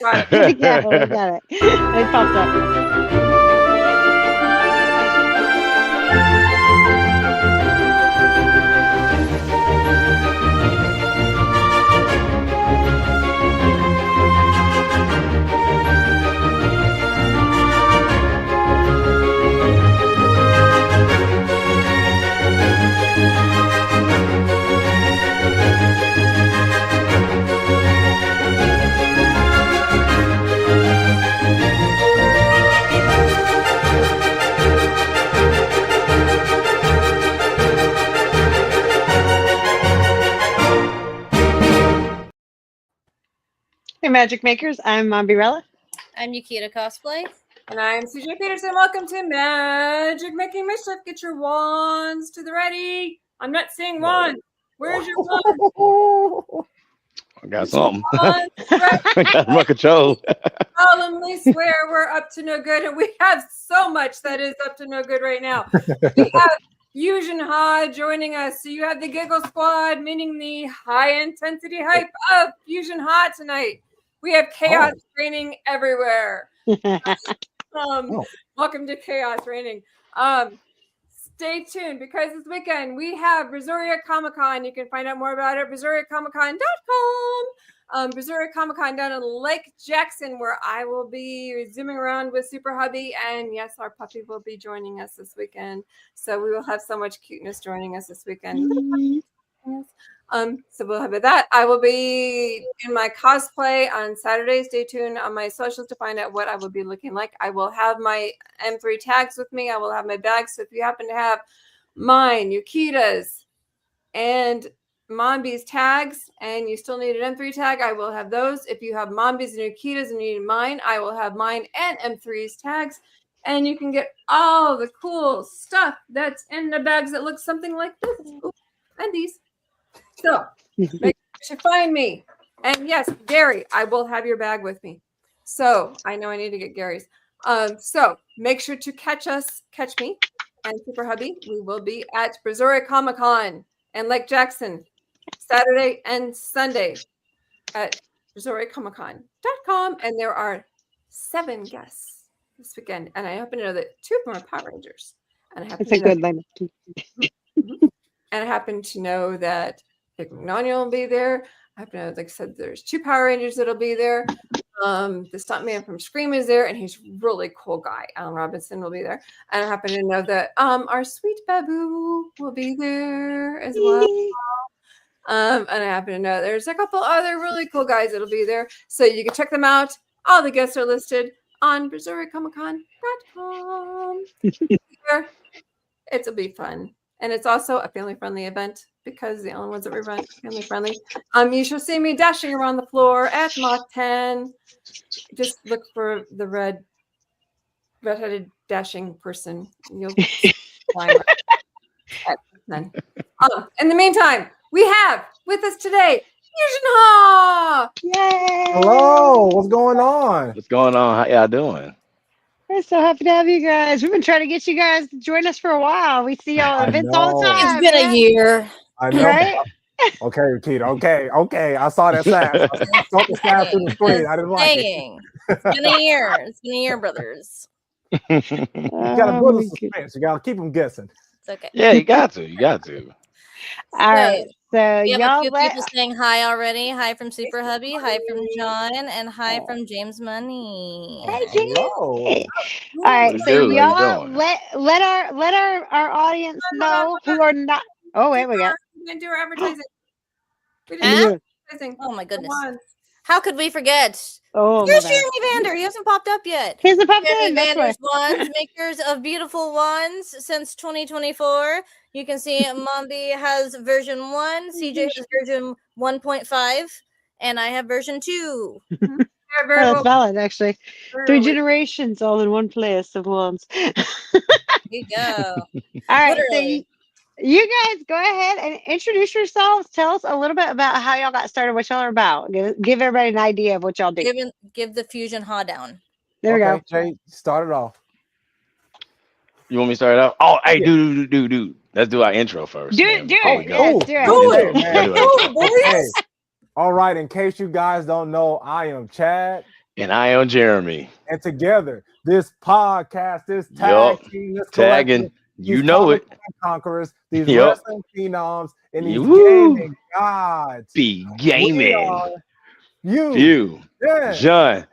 We got it. It popped up. Hey, Magic Makers. I'm Mombirella. I'm Yukita Cosplay. And I'm CJ Peterson. Welcome to Magic Making Mischief. Get your wands to the ready. I'm not seeing wands. Where's your wand? I got something. Wands, I got remote control. solemnly swear we're up to no good. And we have so much that is up to no good right now. We have Fusion Haa joining us. So you have the Giggle Squad, meaning the high intensity hype of Fusion Haa tonight. We have chaos reigning everywhere. Welcome to Chaos Reigning. Stay tuned because this weekend we have Brazoria Comic-Con. You can find out more about it at BrazoriaComicCon.com. Brazoria Comic-Con down in Lake Jackson, where I will be zooming around with Super Hubby. And yes, our puppy will be joining us this weekend. So we will have so much cuteness joining us this weekend. So we'll have that. I will be in my cosplay on Saturday. Stay tuned on my socials to find out what I will be looking like. I will have my M3 tags with me. I will have my bags. So if you happen to have mine, Yukita's, and Mombi's tags, and you still need an M3 tag, I will have those. If you have Mombi's and Yukita's and you need mine, I will have mine and M3's tags. And you can get all the cool stuff that's in the bags that looks something like this. Ooh, and these. So make sure you find me. And yes, Gary, I will have your bag with me. So I know I need to get Gary's. So make sure to catch me and Super Hubby. We will be at Brazoria Comic-Con and Lake Jackson Saturday and Sunday at BrazoriaComicCon.com. And there are 7 guests this weekend. And I happen to know that 2 of them are Power Rangers. And I happen It's a good lineup. And I happen to know that Dick McNoniel will be there. I happen to know, like I said, there's 2 Power Rangers that'll be there. The stuntman from Scream is there, and he's a really cool guy. Alan Robinson will be there. And I happen to know that our sweet Babu will be there as well. And I happen to know there's a couple other really cool guys that'll be there. So you can check them out. All the guests are listed on BrazoriaComicCon.com. It'll be fun. And it's also a family-friendly event because the only ones that we run family-friendly. You shall see me dashing around the floor at Mach 10. Just look for the red-headed dashing person. You'll find at 10. In the meantime, we have with us today Fusion Haa. Yay! Hello, what's going on? What's going on? How y'all doing? We're so happy to have you guys. We've been trying to get you guys to join us for a while. We see y'all at events all the know. time. It's been a year. I know. Right? Okay, Keita. Okay. I saw that sign. I saw the sign through the screen. I didn't like it. Dang. It's been a year. It's been a year, brothers. You gotta build a suspense. You gotta keep them guessing. It's okay. Yeah, you got to. All right. So We have a y'all few people saying hi already. Hi from Super Hubby. Hi from John. And hi from James Money. Hey, James. Hello. All right, What so you doing? y'all let our audience know who are not. Oh wait, we got. We didn't do our advertising. We Huh? didn't do advertising. Oh my goodness. Come on. How could we forget? Oh, Here's my bad. Jeremy Vander. He hasn't popped up yet. Here's the pop Jeremy in. That's why. Vander's wands, makers of beautiful wands since 2024. You can see Mombi has version 1, CJ has version 1.5, and I have version 2. They're Oh, very that's well- valid, actually. very 3 well- generations all in one place of ones. There you go. All right, so Literally. you guys go ahead and introduce yourselves. Tell us a little bit about how y'all got started, what y'all are about. Give everybody an idea of what y'all do. Give the Fusion Haa down. There we go. Jay, start it off. You want me to start out? Oh, hey, dude. Let's do our intro first. Do man, it. before we Yes, go. do it. Cool. Yeah, Man. do it. Hey, all right, in case you guys don't know, I am Chad. And I am Jeremy. And together, this podcast, this tag Yup. team, this Tagging. collective, You these know it. comic conquerors, these Yup. wrestling phenoms, and these Woo. gaming gods. Be We gaming. are you. You. Yeah. John.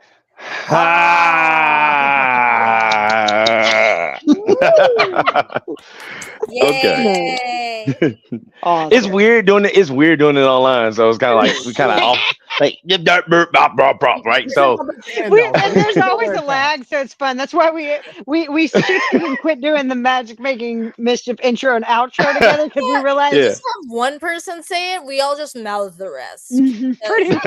Okay. Yay! Awesome. It's weird doing it. It's weird doing it online. So it's kind of like we kind of off, like right. So And there's always a lag, so it's fun. That's why we shifted and quit doing the Magic Making Mischief intro and outro together because we realized Yeah. Just have one person say it. We all just mouth the rest. pretty much.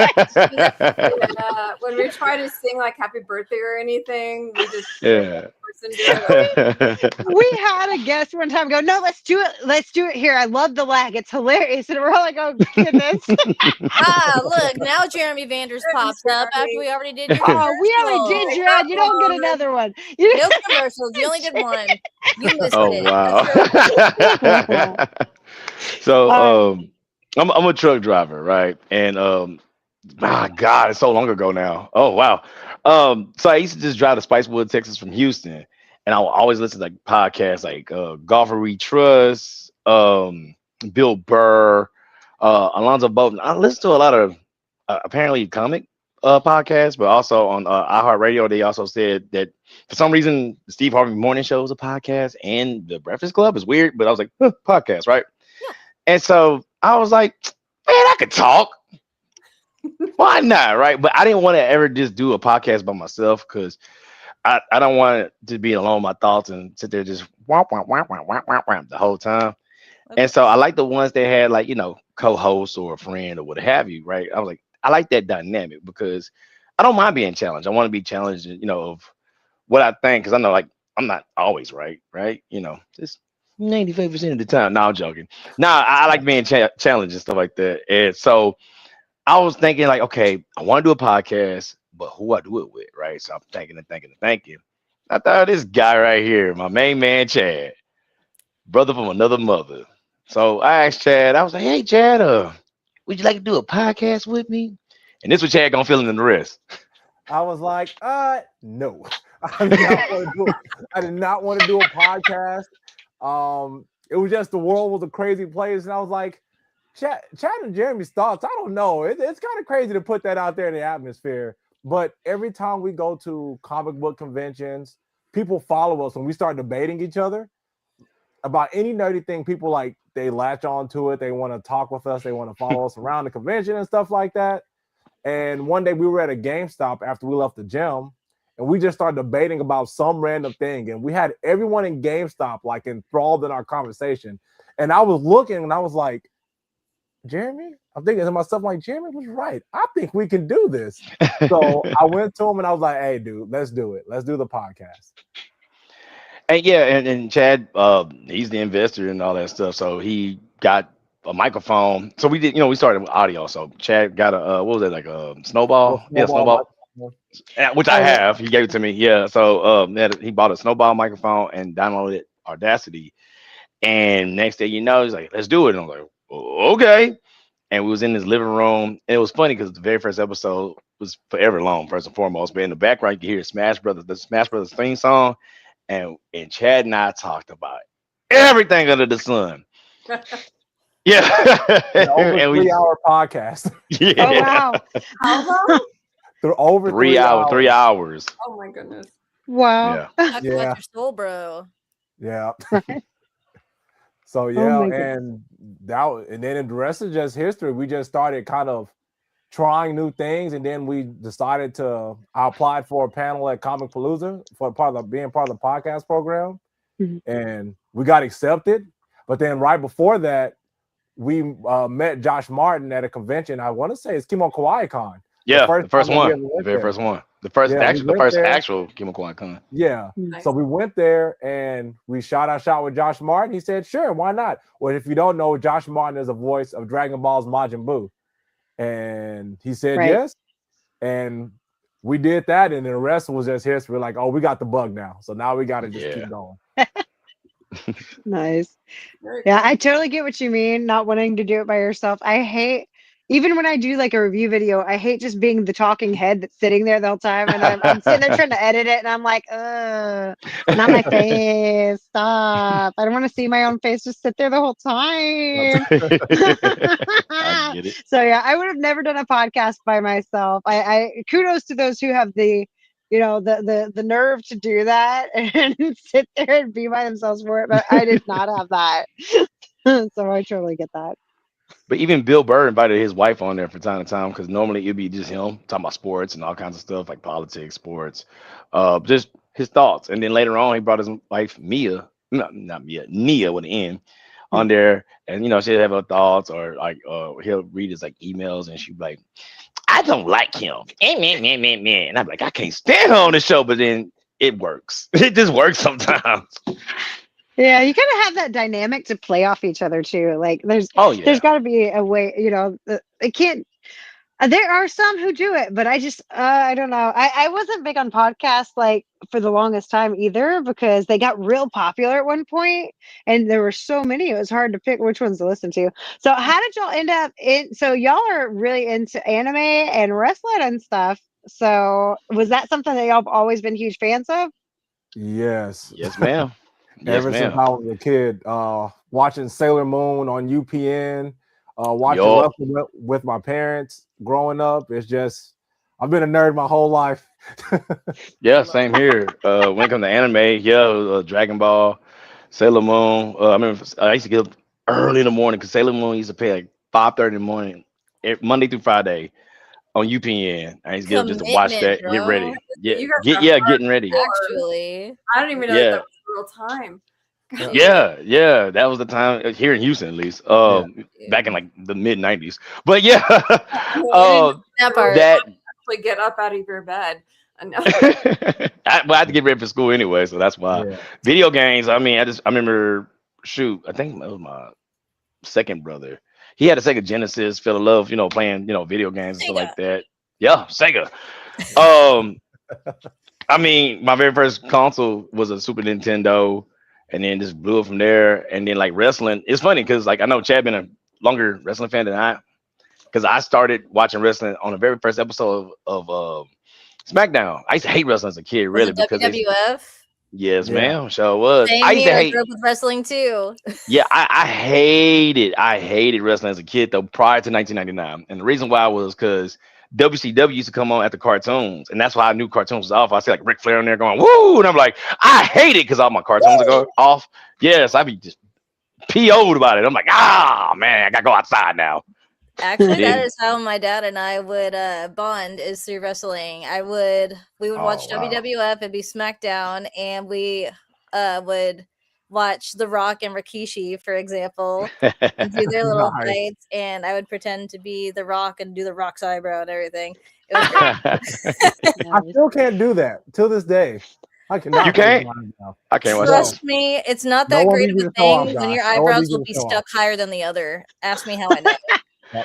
When we try to sing like happy birthday or anything, we just Yeah. person do it. We had a guest one time go, no, let's do it here. I love the lag. It's hilarious. And we're all like, oh goodness. Look, now Jeremy Vanders pops up after we already did your Oh, we already commercial. did, Jared. You don't get another one. You No commercials. You only did one. You missed Oh it. wow. So I'm a truck driver, right? And my God, it's so long ago now. Oh wow. So I used to just drive to Spicewood, Texas from Houston, and I would always listen to like podcasts like Golfer We Trust, Bill Burr, Alonzo Bolton. I listen to a lot of apparently comic podcasts, but also on iHeartRadio, they also said that for some reason the Steve Harvey Morning Show is a podcast and the Breakfast Club is weird, but I was like, podcast, right? Yeah. And so I was like, man, I could talk. Why not, right? But I didn't want to ever just do a podcast by myself because I don't want it to be alone with my thoughts and sit there just womp, womp, womp, womp, womp, womp, womp the whole time. Okay. And so I like the ones that had like, co-hosts or a friend or what have you, right? I was like, I like that dynamic because I don't mind being challenged. I want to be challenged, of what I think, because I know like I'm not always right? Just 95% of the time. No, I'm joking. No, I like being challenged and stuff like that. And so I was thinking like, okay, I want to do a podcast, but who I do it with, right? So I'm thinking. I thought this guy right here, my main man, Chad, brother from another mother. So I asked Chad, I was like, hey, Chad, would you like to do a podcast with me? And this was Chad gonna fill in the rest. I was like, no. I did not want to do a podcast. It was just the world was a crazy place, and I was like, Chad and Jeremy's thoughts. I don't know. It's kind of crazy to put that out there in the atmosphere. But every time we go to comic book conventions, people follow us when we start debating each other about any nerdy thing. People like they latch on to it. They want to talk with us. They want to follow us around the convention and stuff like that. And one day we were at a GameStop after we left the gym, and we just started debating about some random thing. And we had everyone in GameStop like enthralled in our conversation. And I was looking and I was like, Jeremy, I'm thinking to myself, like, Jeremy was right. I think we can do this. So I went to him and I was like, hey, dude, let's do it. Let's do the podcast. And yeah, and Chad, he's the investor and all that stuff. So he got a microphone. So we did, we started with audio. So Chad got a what was it, like a snowball? Yeah, snowball. Which I have. He gave it to me. Yeah. So he bought a snowball microphone and downloaded Audacity. And next day, he's like, let's do it. And I'm like, okay. And we was in his living room. And it was funny because the very first episode was forever long, first and foremost. But in the background, you hear the Smash Brothers theme song. And Chad and I talked about everything under the sun. Yeah. Over 3-hour podcast. Yeah. Oh, wow. How long? They're over 3 hours. 3 hours. Oh my goodness. Wow. Yeah. Talk Yeah. about your soul, bro. Yeah. Right. So Oh yeah, my and then the rest is just history. We just started kind of trying new things, and then we decided I applied for a panel at Comic Palooza for being part of the podcast program, and we got accepted. But then right before that, we met Josh Martin at a convention. I want to say it's Kimo Kawaii Con. Yeah, the first time we one. ever went The very there. first one. The first Yeah, we went there. actual Kimiko Con. Yeah. Nice. So we went there and we shot our shot with Josh Martin. He said, sure, why not? Well, if you don't know, Josh Martin is a voice of Dragon Ball's Majin Buu. And he said Right. yes. And we did that. And the rest was just history. Like, oh, we got the bug now. So now we got to just keep going. Nice. Yeah, I totally get what you mean, not wanting to do it by yourself. I hate even when I do like a review video, I hate just being the talking head that's sitting there the whole time, and I'm sitting there trying to edit it, and I'm like, not my face. Stop! I don't want to see my own face. Just sit there the whole time. I get it. So yeah, I would have never done a podcast by myself. I kudos to those who have the, the nerve to do that and sit there and be by themselves for it. But I did not have that. So I totally get that. But even Bill Burr invited his wife on there from time to time because normally it'd be just him talking about sports and all kinds of stuff like politics, sports, just his thoughts. And then later on, he brought his wife Mia, no, not Mia, Nia with an N, on there, and she'd have her thoughts, or like he'll read his like emails, and she'd be like, "I don't like him," and I'm like, "I can't stand her on the show," but then it works. It just works sometimes. Yeah, you kind of have that dynamic to play off each other too. Like there's Yeah. got to be a way, it can't. There are some who do it, but I don't know. I wasn't big on podcasts like for the longest time either because they got real popular at one point, and there were so many. It was hard to pick which ones to listen to. So how did y'all end up in? So y'all are really into anime and wrestling and stuff. So was that something that y'all have always been huge fans of? Yes. Yes, ma'am. Yes, Ever since ma'am. I was a kid, watching Sailor Moon on UPN, watching Yup. wrestling with my parents growing up. It's just, I've been a nerd my whole life. Yeah, same here. When it comes to anime, Dragon Ball, Sailor Moon. I remember I used to get up early in the morning because Sailor Moon used to pay like 5:30 in the morning, Monday through Friday on UPN. I used to get up just to watch Commitment, that, get ready. bro. Yeah, You guys are getting ready. Actually, I don't even know Yeah. that was real time. Yeah, that was the time here in Houston, at least. Back in like the mid '90s. But yeah, that part. that Actually, get up out of your bed. No. I had to get ready for school anyway, so that's why. Yeah. Video games. I mean, I remember. Shoot, I think that was my second brother. He had a Sega Genesis. Fell in love, playing, video games and stuff like that. Yeah, Sega. I mean, my very first console was a Super Nintendo, and then just blew it from there. And then like wrestling, it's funny because like I know Chad been a longer wrestling fan than I, because I started watching wrestling on the very first episode of SmackDown. I used to hate wrestling as a kid, really, Was it because WWF? yes, Yeah. ma'am, sure was. Same I used to here. I hate. grew up with wrestling too. Yeah, I hated wrestling as a kid though, prior to 1999, and the reason why was because WCW used to come on at the cartoons, and that's why I knew cartoons was off. I see like Ric Flair in there going woo, and I'm like, I hate it because all my cartoons are off. Yes, I be just PO'd about it. I'm like, man, I gotta go outside now. Actually, Yeah. that is how my dad and I would bond, is through wrestling. We would watch wow. WWF, it'd be SmackDown, and we would watch The Rock and Rikishi, for example, and do their little Nice. fights, and I would pretend to be The Rock and do The Rock's eyebrow and everything. It was great. I still can't do that till this day. I cannot. You can't? raise mine now. I can't watch Trust that. me, it's not No that one great needs of you a to show off, thing when your Josh. No one eyebrows needs you will to be show stuck off. higher than the other. Ask me how I know. I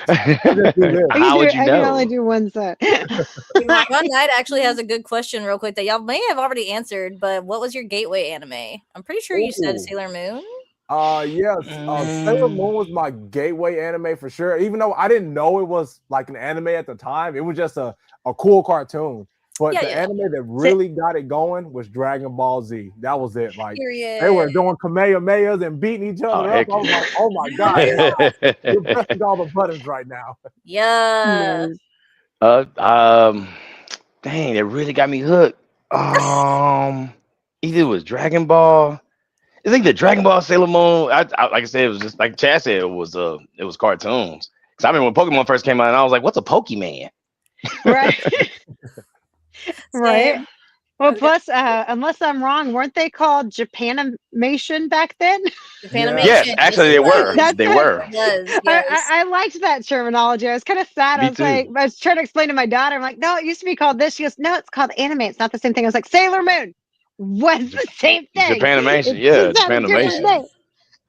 just do this. How would you I can know? only do one set. Ron Knight actually has a good question real quick that y'all may have already answered, but what was your gateway anime? I'm pretty sure you said Ooh. Sailor Moon. Yes. Sailor Moon was my gateway anime for sure. Even though I didn't know it was like an anime at the time, it was just a cool cartoon. But Yeah, the yeah. anime that really got it going was Dragon Ball Z. That was it. Like Period. they were doing Kamehamehas and beating each other up. heck I was yeah. like, oh my god, you're pressing all the buttons right now. Yeah. Dang, it really got me hooked. Either it was Dragon Ball. I think the Dragon Ball, Sailor Moon. Like I said, it was just like Chad said. It was cartoons. Because I remember when Pokemon first came out, and I was like, "What's a Pokemon?" Right. Right. Same. Well, plus, unless I'm wrong, weren't they called Japanimation back then? Japanimation. Yes, actually they were. That's They it. were. It was, yes. I liked that terminology. I was kind of sad. Me I was like, too. I was trying to explain to my daughter. I'm like, no, it used to be called this. She goes, no, it's called anime. It's not the same thing. I was like, Sailor Moon was the same thing. Japanimation. It Yeah, just had a different Japanimation. name.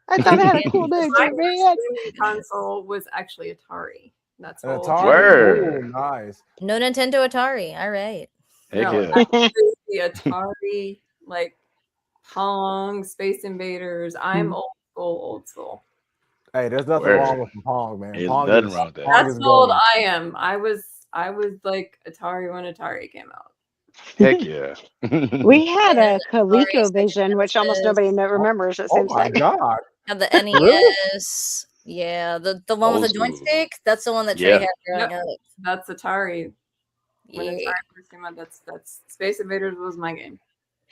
I thought it had a cool name. My too, first man. gaming console was actually Atari. That's An old. Atari. Word. Ooh, nice. No Nintendo Atari. All right. Heck No, yeah. the Atari, like Pong, Space Invaders. I'm old school. Hey, there's nothing Word. wrong with Pong, man. There's Pong nothing is, wrong with that. Pong That's is how old golden. I am. I was like Atari when Atari came out. Heck yeah. We had a Atari, ColecoVision, which almost nobody remembers. It Oh seems my like. God. Have the Really? NES. Yeah, the one with Old the school. joystick. That's the one that Trey Yeah. had growing Yep. up. That's Atari. When Yeah. Atari first came out, that's Space Invaders was my game.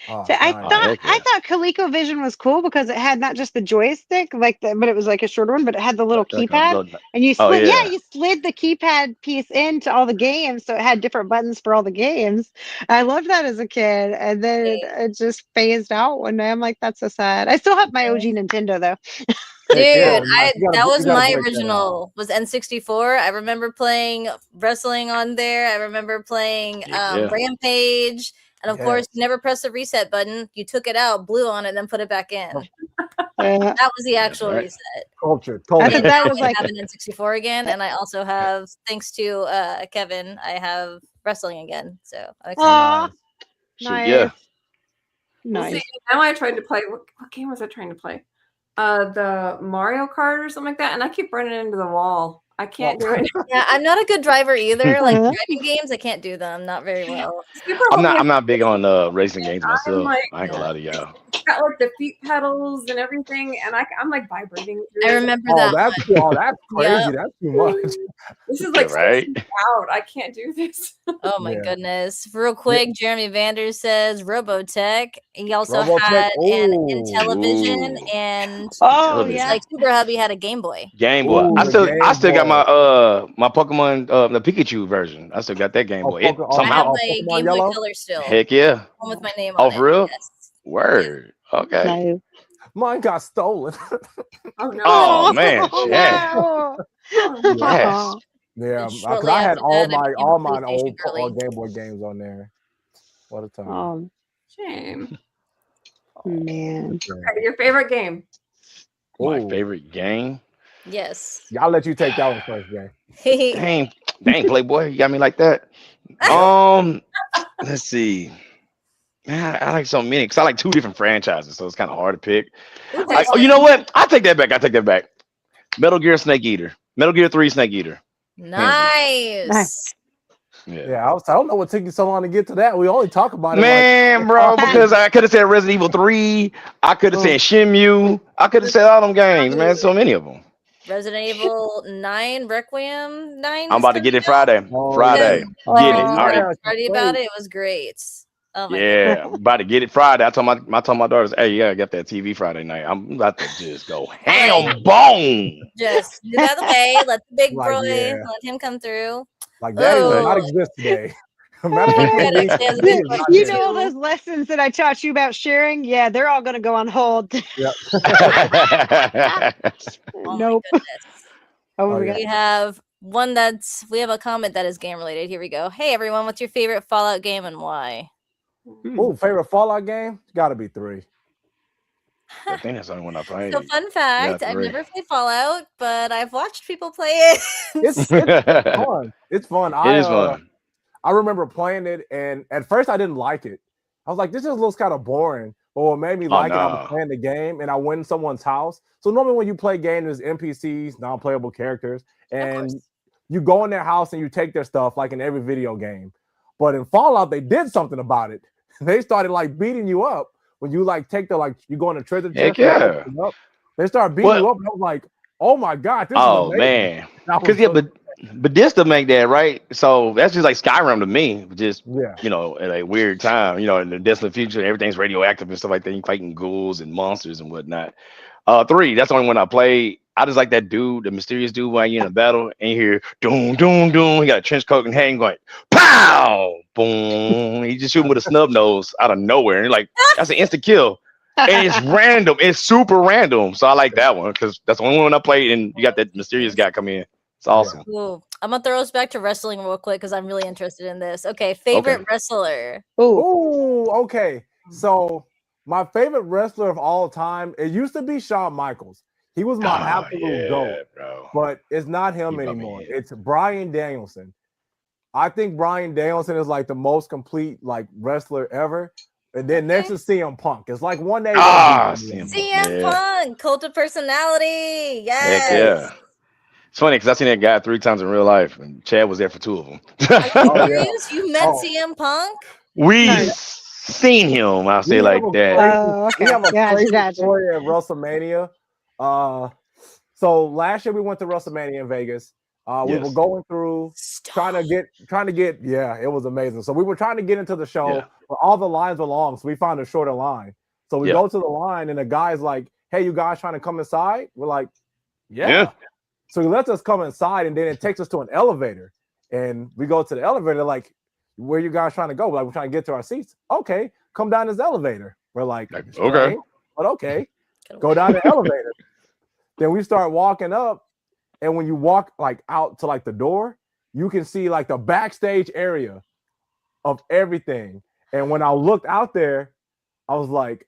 Oh, So I nice. Oh, thought heck yeah. ColecoVision was cool because it had not just the joystick, but it was like a shorter one, but it had the little Like a keypad, little- and you Oh, slid, yeah. you slid the keypad piece into all the games, so it had different buttons for all the games. I loved that as a kid, and then it just phased out one day. I'm like, that's so sad. I still have my OG Nintendo though. Heck yeah, Dude, nice. You that was gotta my break that out. original was N64. I remember playing wrestling on there. I remember playing Yeah. Rampage. And of course, you never press the reset button. You took it out, blew on it, and then put it back in. That was the actual right. reset. Culture. I And think now that I was like have an N64 again, and I also have, thanks to Kevin, I have wrestling again. So I'm excited. Aw, Shoot, nice. yeah. Well, Nice. see, now I tried to play. What game was I trying to play? The Mario Kart or something like that, and I keep running into the wall. I can't do it. Yeah, I'm not a good driver either. Like Uh-huh. driving games, I can't do them. Not very well. Super I'm not big on racing games myself. like- I ain't gonna lie to y'all. got like the feet pedals and everything, and I'm like vibrating. I remember Oh, that. that's crazy. Yep. That's too much. This is like Right? out. I can't do this. Oh my Yeah. goodness. Real quick, Jeremy Vander says Robotech. He also Robotech, had an ooh. Intellivision Ooh. and Oh Television. yeah. like Super Hubby had a Game Boy. Game Boy. Ooh, I the still Game got Boy. my Pokemon the Pikachu version. I still got that Game Oh, Boy. It Poke- I have somehow. my Pokemon Game Boy Yellow? Color still. Heck yeah. One with my name Oh, on it. for real? Yes. Word. Okay. Nice. Mine got stolen. Oh no. Oh man. Oh, Yeah. no. Yes. Yeah, And because shortly I had after all that, I my became a all mine PlayStation old girly. Game Boy games on there. What a time! Oh Shame. man. Okay, your favorite game? My Ooh. favorite game. Yes. Yeah, I'll let you take that one first, gang. Dang, Playboy, you got me like that. Let's see. Man, I like so many because I like two different franchises, so it's kind of hard to pick. Ooh, there's You know what? I take that back. Metal Gear Snake Eater. Metal Gear 3 Snake Eater. nice. Yeah. Yeah, I don't know what took you so long to get to that. We only talk about it. Man, bro, because I could have said Resident Evil 3. I could have said Shenmue. I could have said all them games, man. So many of them. Resident Evil 9, Requiem 9. I'm about to get it Friday. Oh, Friday. yeah. Get it. Oh, I already yeah. Party about it. It was great. Oh my Yeah, I'm about to get it Friday. I told my daughters, hey, you gotta get that TV Friday night. I'm about to just go ham bone. Just get out of the way. Let the big Like, boy, yeah. let him come through. Like that does Oh. not exist today. Actually has a good Not question. You there. know all those lessons that I taught you about sharing? Yeah, they're all going to go on hold. Yep. Oh Nope. my goodness. Oh, yeah. We have we have a comment that is game related. Here we go. Hey everyone, what's your favorite Fallout game and why? Oh, favorite Fallout game? Gotta be 3. I think that's the only one I played. So fun fact, Yeah, I've 3. never played Fallout, but I've watched people play it. It's It fun. It's fun. is fun. I remember playing it, and at first I didn't like it. I was like, this just looks kind of boring. But what made me like it, I was no. playing the game, and I went in someone's house. So normally when you play games, there's NPCs, non-playable characters, and course. you go in their house and you take their stuff like in every video game. But in Fallout, they did something about it. They started like beating you up when you like take you go in a treasure chest. Heck yeah. They start beating you up, and I was like, oh my God, this is amazing. Man. And I was Because but this to make that, right? So that's just like Skyrim to me. Just yeah. at a weird time, in the distant future, everything's radioactive and stuff like that. You're fighting ghouls and monsters and whatnot. 3, that's the only one I played. I just like that dude, the mysterious dude while you're in a battle, and you hear doom, doom, doom. He got a trench coat and hat and going, pow, boom. He just shooting with a snub nose out of nowhere. And you're like, that's an instant kill. And it's random. It's super random. So I like that one because that's the only one I played. And you got that mysterious guy come in. It's awesome. Ooh, I'm gonna throw us back to wrestling real quick because I'm really interested in this. Okay, favorite wrestler. Oh, Okay. So my favorite wrestler of all time, it used to be Shawn Michaels. He was my absolute GOAT, bro. but it's not him anymore. It's Bryan Danielson. I think Bryan Danielson is like the most complete like wrestler ever. And then next is CM Punk. It's like one day. CM Punk, cult of personality. Yes. Heck yeah. It's funny because I seen that guy 3 times in real life, and Chad was there for 2 of them. Are you serious? You met CM Punk? We seen him. I'll say like that. We have a crazy story at WrestleMania. So last year we went to WrestleMania in Vegas. We were going through trying to get. Yeah, it was amazing. So we were trying to get into the show, but all the lines were long, so we found a shorter line. So we go to the line, and the guy's like, "Hey, you guys trying to come inside?" We're like, "Yeah." So he lets us come inside, and then it takes us to an elevator, and we go to the elevator. Like, where you guys trying to go? Like, we're trying to get to our seats. Okay, come down this elevator. We're like, okay, but okay, go down the elevator. Then we start walking up. And when you walk like out to like the door, you can see like the backstage area of everything. And when I looked out there, I was like,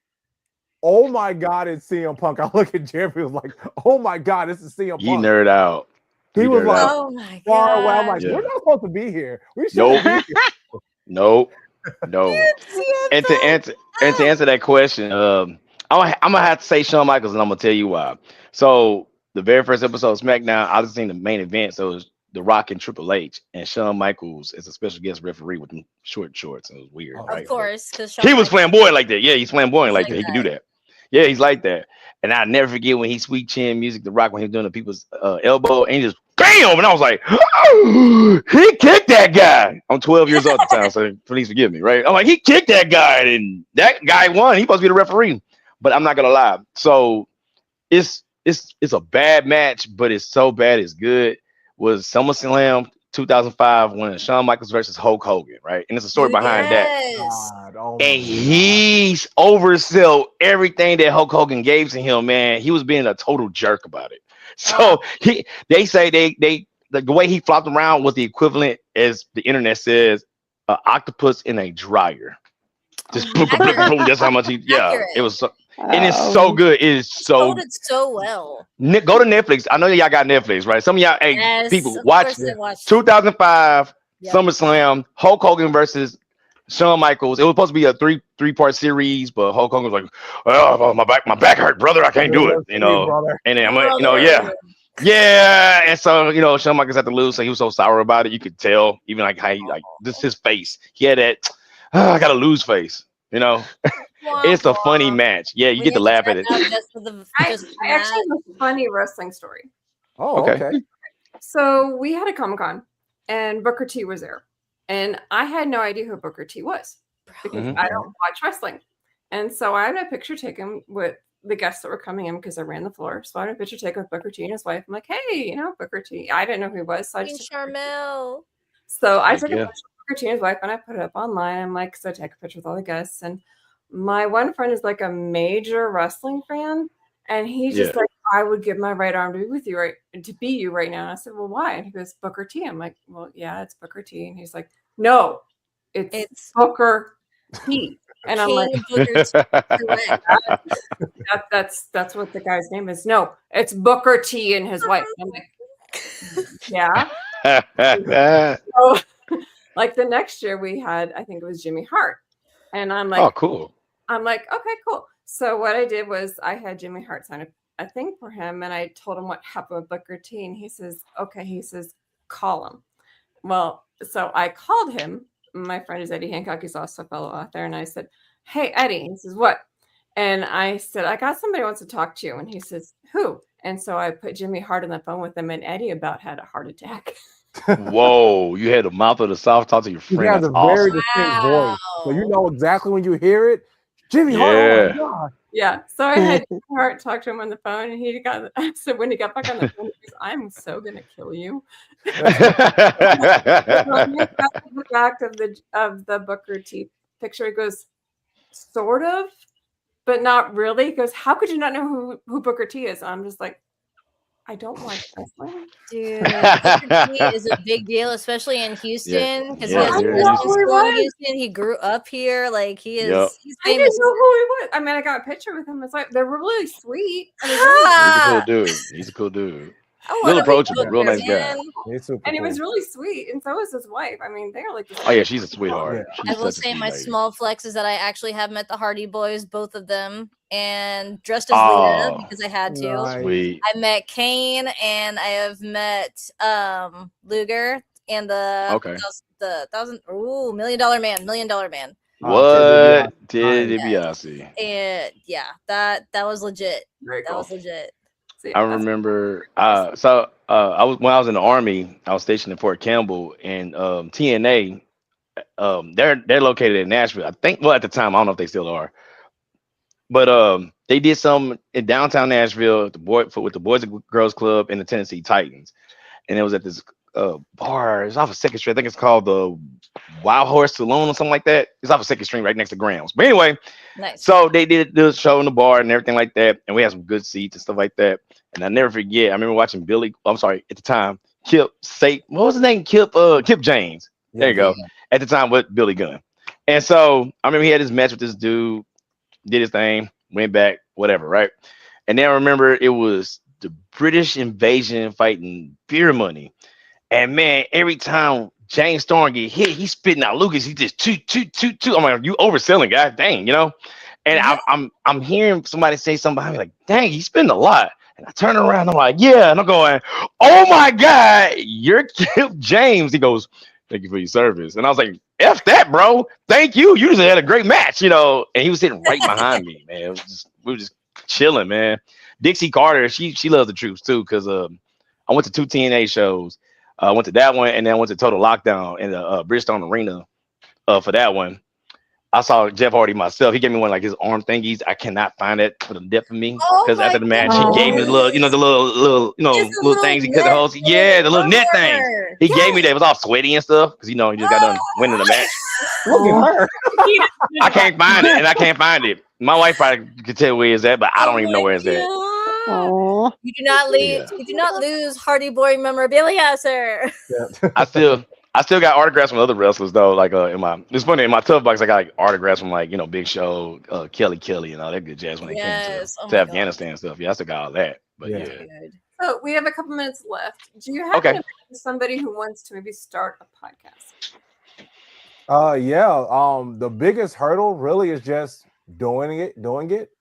"Oh my God, it's CM Punk." I look at Jeremy, was like, "Oh my God, this is CM Punk." He nerd out. He was like, "Oh my far God." away. I'm like, "We're not supposed to be here. We shouldn't be here." No. And to answer that question, I'm gonna have to say Shawn Michaels, and I'm gonna tell you why. So the very first episode of SmackDown, I was seeing the main event, so it was The Rock and Triple H, and Shawn Michaels is a special guest referee with them short shorts. It was weird. Of course, because he was flamboyant like that. Yeah, he's flamboyant like that. He can do that. Yeah, he's like that. And I never forget when he sweet chin music, The Rock, when he was doing the people's elbow, and he just bam, and I was like, oh, he kicked that guy. I'm 12 years old at the time, so please forgive me, right? I'm like, he kicked that guy, and that guy won. He supposed to be the referee, but I'm not gonna lie. So it's a bad match, but it's so bad it's good. Was SummerSlam 2005 when Shawn Michaels versus Hulk Hogan, right? And there's a story behind that. And he's oversold everything that Hulk Hogan gave to him, man. He was being a total jerk about it. So they say the way he flopped around was the equivalent, as the internet says, an octopus in a dryer. Just boom, boom, boom, that's how much it was so. And it's so good. It is so told it so well. Go to Netflix. I know y'all got Netflix, right? Some of y'all, people watch 2005 SummerSlam, Hulk Hogan versus Shawn Michaels. It was supposed to be a three-part series, but Hulk Hogan was like, "Oh, my back hurt, brother. I can't do it." You know, and then I'm like, yeah. And so Shawn Michaels had to lose, so he was so sour about it. You could tell, even like how he this his face. He had that I gotta lose face. It's a funny match. Yeah, you get to laugh at it. I actually have a funny wrestling story. Oh, okay. So we had a Comic-Con, and Booker T was there. And I had no idea who Booker T was because I don't watch wrestling. And so I had a picture taken with the guests that were coming in because I ran the floor. So I had a picture taken with Booker T and his wife. I'm like, hey, Booker T. I didn't know who he was. So I just Charmel. So I took a picture of Booker T and his wife and I put it up online. I'm like, so I take a picture with all the guests. And my one friend is like a major wrestling fan. And he's just like, I would give my right arm to be with you to be you right now. And I said, well, why? And he goes, Booker T. I'm like, well, yeah, it's Booker T. And he's like, no, it's Booker T. And I'm like, that's what the guy's name is. No, it's Booker T and his wife. I'm like, yeah. So, like the next year we had, I think it was Jimmy Hart. And I'm like, oh, cool. I'm like, okay, cool. So what I did was I had Jimmy Hart sign a thing for him, and I told him what happened with Booker T, and he says, okay, call him. Well, so I called him. My friend is Eddie Hancock. He's also a fellow author. And I said, hey, Eddie. He says, what? And I said, I got somebody who wants to talk to you. And he says, who? And so I put Jimmy Hart on the phone with him, and Eddie about had a heart attack. Whoa, you had the mouth of the South talk to your friend. He has a very distinct voice. So you know exactly when you hear it. Jimmy Hart. Oh my God. Yeah. So I had Jimmy Hart talk to him on the phone, and so when he got back on the phone, he goes, I'm so gonna kill you. So the back of the Booker T picture, he goes, sort of, but not really. He goes, how could you not know who Booker T is? I'm just like, I don't watch wrestling. Dude, Booker T is a big deal, especially in Houston, because he has wrestling school in Houston. He grew up here. Like, he is he's famous. I didn't know who he was. I mean, I got a picture with him. It's like, they're really sweet. He's a cool dude. I Real want to read approachable, books, real nice guy. man. He's super And he cool. was really sweet, and so is his wife. I mean, they're like the Oh yeah, she's a sweetheart. Yeah. She's I will such a say sweet my lady. small flex is that I actually have met the Hardy Boys, both of them, and dressed as Leah Oh, because I had to. Nice. sweet. I met Kane and I have met Luger and Okay. the $1,000,000 man. What? Ted Ted DiBiase. DiBiase. And yeah, that was legit. very That cool. was legit. So, I yeah, that's- remember. I was when I was in the army. I was stationed in Fort Campbell, and TNA. They're located in Nashville. I think. Well, at the time, I don't know if they still are. But they did some in downtown Nashville with the Boys and Girls Club and the Tennessee Titans, and it was at this bar. It's off of Second Street. I think it's called the Wild Horse Saloon or something like that. It's off of Second Street, right next to Grams. But anyway, Nice. so they did the show in the bar and everything like that, and we had some good seats and stuff like that. And I never forget. I remember watching Billy. I'm sorry, at the time, Kip say what was his name? Kip James. There you go. At the time with Billy Gunn. And so I remember he had his match with this dude, did his thing, went back, whatever, right? And then I remember it was the British invasion fighting Beer Money. And man, every time James Storm get hit, he's spitting out Lucas. He just toot. I'm like, you overselling, god dang, you know? And I'm hearing somebody say something behind me, like, dang, he's spitting a lot. And I turn around, I'm like, yeah, and I'm going, oh my God, you're Kip James. He goes, thank you for your service. And I was like, F that, bro. Thank you. You just had a great match, you know. And he was sitting right behind me, man. It was just, we were just chilling, man. Dixie Carter, she loves the troops too, because I went to 2 TNA shows. I went to that one, and then I went to Total Lockdown in the Bridgestone Arena for that one. I saw Jeff Hardy myself. He gave me one like his arm thingies. I cannot find it for the depth of me because after the match, he gave me the little, you know, the little, you know, little things he cut the holes. Yeah, the little net things. He gave me that. It was all sweaty and stuff because you know he just got done winning the match. Look at her. I can't find it, and I can't find it. My wife probably could tell where it's at, but I don't even know where it's at. Oh, You do not leave. You do not lose Hardy Boy memorabilia, sir. Yeah. I still got autographs from other wrestlers though. Like it's funny in my tough box I got like autographs from like, you know, Big Show, Kelly, and all that good jazz when they came to Afghanistan and stuff. Yeah, I still got all that. But yeah. So we have a couple minutes left. Do you have somebody who wants to maybe start a podcast? The biggest hurdle really is just doing it.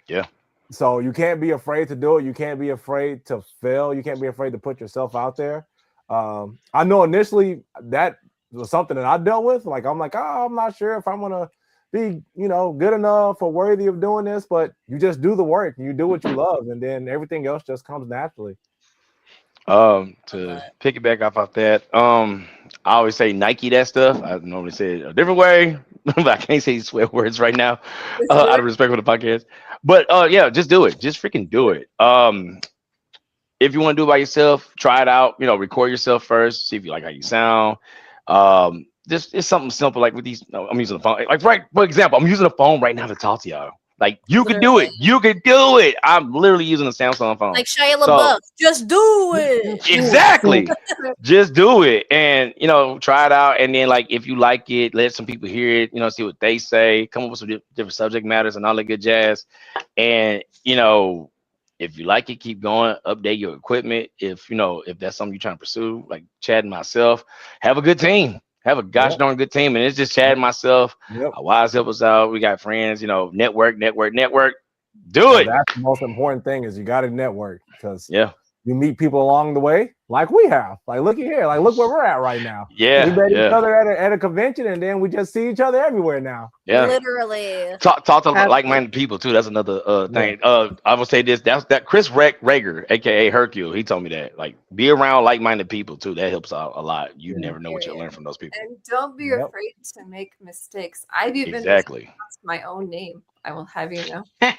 Yeah. So you can't be afraid to do it. You can't be afraid to fail. You can't be afraid to put yourself out there. I know initially that was something that I dealt with. Like, I'm like, I'm not sure if I'm going to be, you know, good enough or worthy of doing this, but you just do the work and you do what you love. And then everything else just comes naturally. To pick it back off that, I always say Nike that stuff. I normally say it a different way, but I can't say swear words right now out of respect for the podcast. But yeah, just do it. Just freaking do it. If you want to do it by yourself, try it out. You know, record yourself first, see if you like how you sound. Just it's something simple like with these. I'm using the phone. Like for example, I'm using the phone right now to talk to y'all. Like you could do it. You could do it. I'm literally using a Samsung phone. Like Shia LaBeouf. Just do it. Exactly. Just do it. And you know, try it out. And then like if you like it, let some people hear it, you know, see what they say, come up with some different subject matters and all that good jazz. And you know, if you like it, keep going, update your equipment. If you know, if that's something you're trying to pursue, like Chad and myself, have a good team. Have a gosh darn good team. And it's just Chad and myself. Our wives help us out. We got friends, you know, network. Do it. That's the most important thing is you got to network because you meet people along the way like we have. Like, look here. Like, look where we're at right now. Yeah. We met each other at a convention and then we just see each other everywhere now. Yeah. Literally. Talk to like-minded people too. That's another thing. I will say this. That Chris Rager, aka Hercule, he told me that. Like, be around like-minded people too. That helps out a lot. You never know what you'll learn from those people. And don't be afraid to make mistakes. I've even lost my own name. I will have you know. That's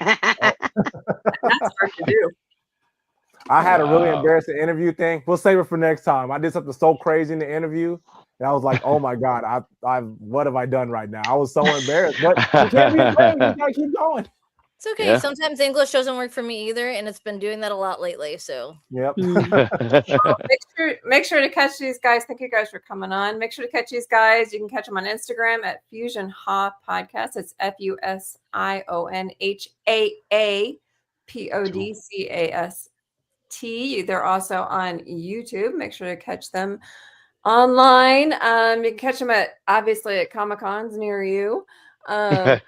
hard to do. I had a really embarrassing interview thing. We'll save it for next time. I did something so crazy in the interview, and I was like, "Oh my God, what have I done right now?" I was so embarrassed. But you can't be afraid. You gotta keep going. It's okay. Yeah. Sometimes English doesn't work for me either, and it's been doing that a lot lately. So yep. Make sure to catch these guys. Thank you guys for coming on. Make sure to catch these guys. You can catch them on Instagram at Fusion Haa Podcast. It's FUSIONHAA PODCAST. They're also on YouTube. Make sure to catch them online. You can catch them obviously at Comic-Cons near you. Oh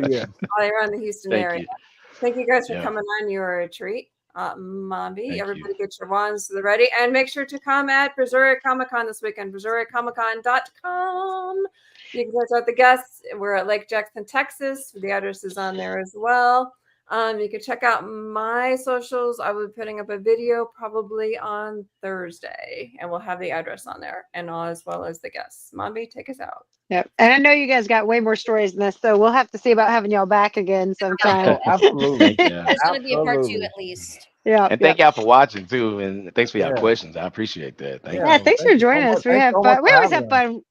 yeah. All around the Houston Thank area. you. Thank you guys for Yeah. coming on. You are a treat. Mombi, Thank everybody you. get your wands to the ready. And make sure to come at Brazoria Comic-Con this weekend, BrazoriaComicCon.com. You can check out the guests. We're at Lake Jackson, Texas. The address is on there as well. You can check out my socials. I will be putting up a video probably on Thursday, and we'll have the address on there, and as well as the guests. Mombi, take us out. Yep. And I know you guys got way more stories than this, so we'll have to see about having y'all back again sometime. Oh, absolutely. Thank you. There's going to be a part 2 Absolutely. at least. Yeah. And thank y'all for watching too, and thanks for your Yeah. questions. I appreciate that. Thank Yeah, you. thanks Thank for you so joining much. us. We Thanks have so fun. much We for always having have fun.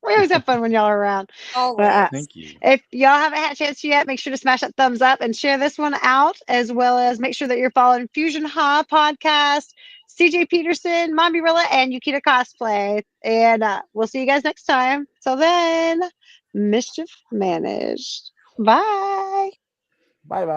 We always have fun when y'all are around. Always. Thank you. If y'all haven't had a chance to yet, make sure to smash that thumbs up and share this one out, as well as make sure that you're following Fusion Haa Podcast, CJ Peterson, Mombi Rilla, and Yukita Cosplay. And we'll see you guys next time. Till then, mischief managed. Bye. Bye bye.